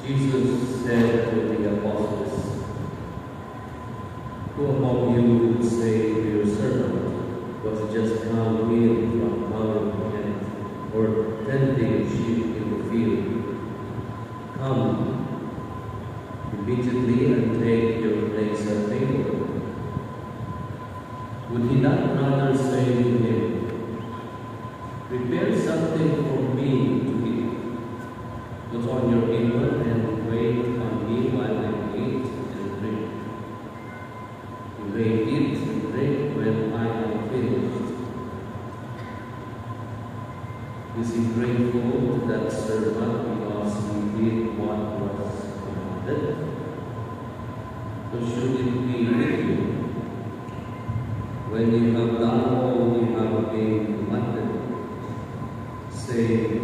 Jesus said to the apostles, "Who among you would say to your servant who has just come in from plowing or tending sheep in the field, come immediately and take your place at table? Would he not rather say to him, prepare something for me to eat? Put on your apron and wait on me while I eat and drink. You may eat and drink when I am finished." Is he grateful to that servant because he did what was commanded? So should it be with you? When you have done all you have been commanded, say,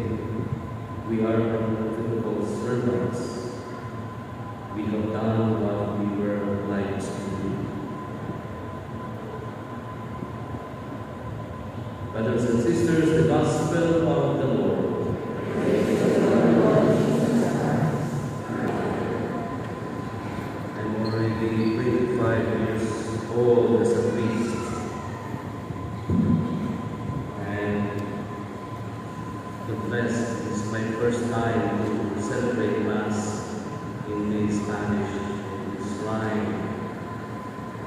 "We are unprofitable servants. We have done what we were obliged to do." Brothers and sisters, the Gospel of the Lord. I'm already 25 years old as a priest, and confess it's my first time to celebrate Mass in the Spanish shrine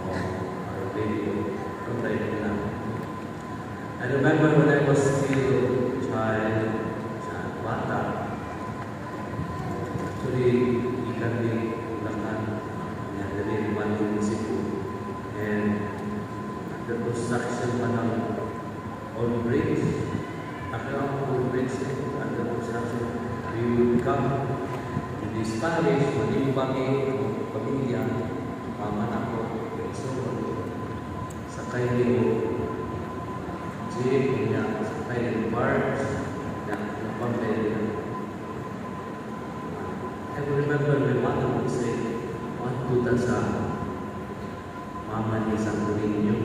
of Our Lady of Regina. I remember when I was still a child, bata, actually, Catholic Bulacan, and one in Cebu, and the construction pa ng old bridge, after old bridge, and the construction, we would come to the Spanish, manimbangi, pamilya, mama na ko, so, sakay niyo, jeep niya, sakay ng barge, na pamilya. I remember my mother would say, "Punta sa mama ni Santo Niño."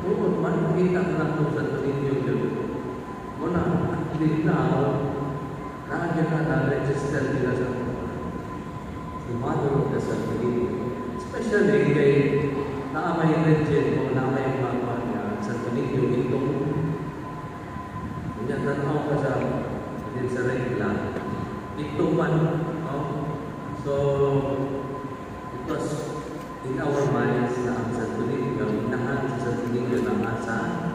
Tuon man, kita ko na ito Santo Niño yun. Muna, hindi na ako, naagyan na na-register nila sa mother of the Santo Niño. Especially kay naamay legend o naamay mama niya, Santo Niño, itong tanaw ka sa regla. Ito man, no? So, it was in our minds na ang Santo Niño, inahan sa Santo Niño na asa